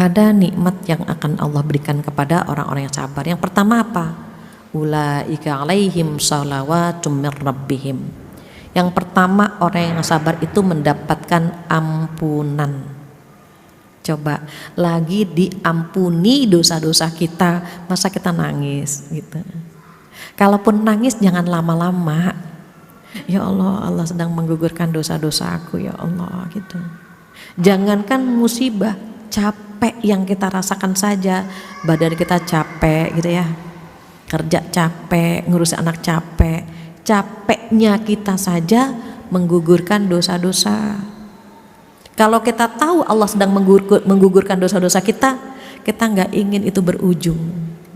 Ada nikmat yang akan Allah berikan kepada orang-orang yang sabar. Yang pertama apa? Ulaika alaihim shalawatum mir rabbihim. Yang pertama, orang yang sabar itu mendapatkan ampunan. Coba lagi diampuni dosa-dosa kita, masa kita nangis gitu. Kalaupun nangis jangan lama-lama. Ya Allah, Allah sedang menggugurkan dosa-dosa aku ya Allah gitu. Jangankan musibah, capek yang kita rasakan saja, badan kita capek gitu ya, kerja capek, ngurus anak capek, capeknya kita saja menggugurkan dosa-dosa. Kalau kita tahu Allah sedang menggugurkan dosa-dosa kita nggak ingin itu berujung.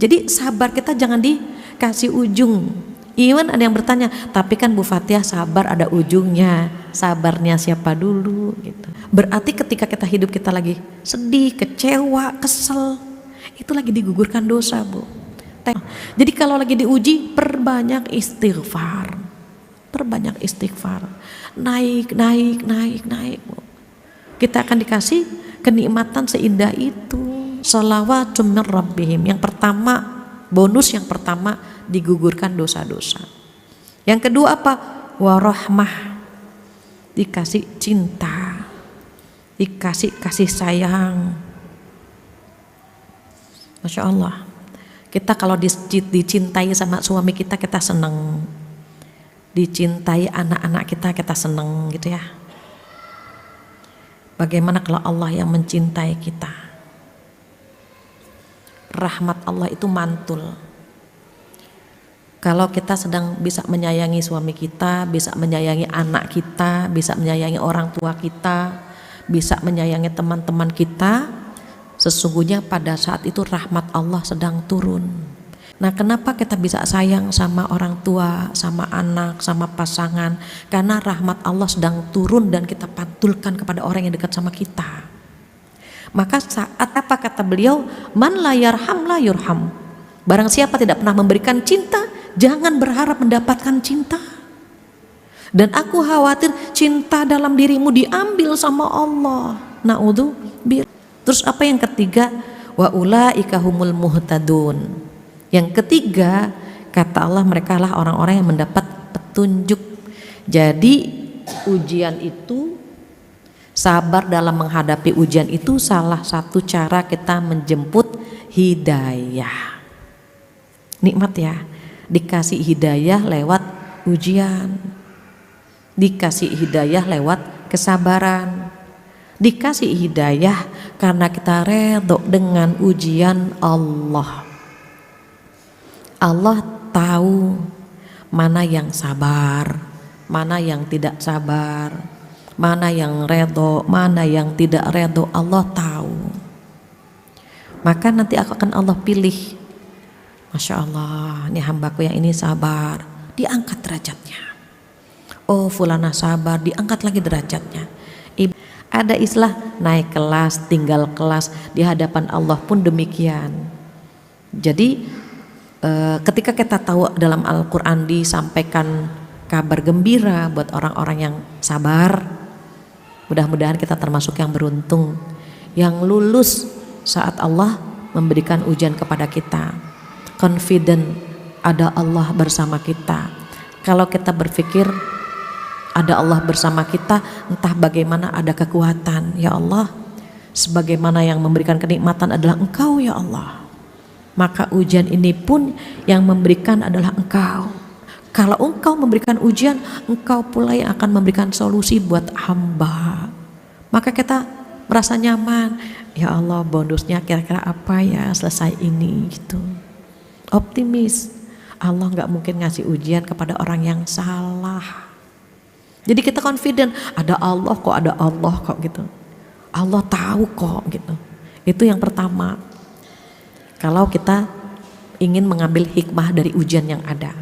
Jadi sabar kita jangan dikasih ujung. Iwan ada yang bertanya, tapi kan Bu Fatihah sabar ada ujungnya, sabarnya siapa dulu gitu. Berarti ketika kita hidup kita lagi sedih, kecewa, kesel, itu lagi digugurkan dosa Bu. Jadi kalau lagi diuji, perbanyak istighfar, naik Bu. Kita akan dikasih kenikmatan seindah itu. Shalawatum mir rabbihim. Yang pertama, bonus yang pertama, digugurkan dosa-dosa. Yang kedua apa? Warahmah, dikasih cinta, dikasih kasih sayang. Masya Allah, kita kalau dicintai sama suami kita, kita seneng. Dicintai anak-anak kita seneng gitu ya. Bagaimana kalau Allah yang mencintai kita? Rahmat Allah itu mantul. Kalau kita sedang bisa menyayangi suami kita, bisa menyayangi anak kita, bisa menyayangi orang tua kita, bisa menyayangi teman-teman kita, sesungguhnya pada saat itu rahmat Allah sedang turun. Nah, kenapa kita bisa sayang sama orang tua, sama anak, sama pasangan? Karena rahmat Allah sedang turun dan kita pantulkan kepada orang yang dekat sama kita. Maka saat apa kata beliau? Man la yarham la yurham. Barang siapa tidak pernah memberikan cinta, jangan berharap mendapatkan cinta. Dan aku khawatir cinta dalam dirimu diambil sama Allah. Na'udzubillah. Terus apa yang ketiga? Wa ulaika humul muhtadun. Yang ketiga, kata Allah, mereka lah orang-orang yang mendapat petunjuk. Jadi ujian itu, sabar dalam menghadapi ujian itu salah satu cara kita menjemput hidayah. Nikmat ya, dikasih hidayah lewat ujian, dikasih hidayah lewat kesabaran, dikasih hidayah karena kita redho dengan ujian Allah. Allah tahu mana yang sabar, mana yang tidak sabar, mana yang redho, mana yang tidak redho, Allah tahu. Maka nanti akan Allah pilih. Masya Allah, ini hambaku yang ini sabar, diangkat derajatnya. Oh fulana sabar, diangkat lagi derajatnya. Ada istilah naik kelas, tinggal kelas, di hadapan Allah pun demikian. Jadi ketika kita tahu dalam Al-Quran disampaikan kabar gembira buat orang-orang yang sabar, mudah-mudahan kita termasuk yang beruntung, yang lulus saat Allah memberikan ujian kepada kita, confident ada Allah bersama kita. Kalau kita berpikir ada Allah bersama kita, entah bagaimana ada kekuatan, ya Allah, sebagaimana yang memberikan kenikmatan adalah Engkau ya Allah, maka ujian ini pun yang memberikan adalah Engkau. Kalau Engkau memberikan ujian, Engkau pula yang akan memberikan solusi buat hamba. Maka kita merasa nyaman. Ya Allah, bonusnya kira-kira apa ya selesai ini gitu. Optimis. Allah nggak mungkin ngasih ujian kepada orang yang salah. Jadi kita confident, ada Allah kok gitu. Allah tahu kok gitu. Itu yang pertama. Kalau kita ingin mengambil hikmah dari ujian yang ada.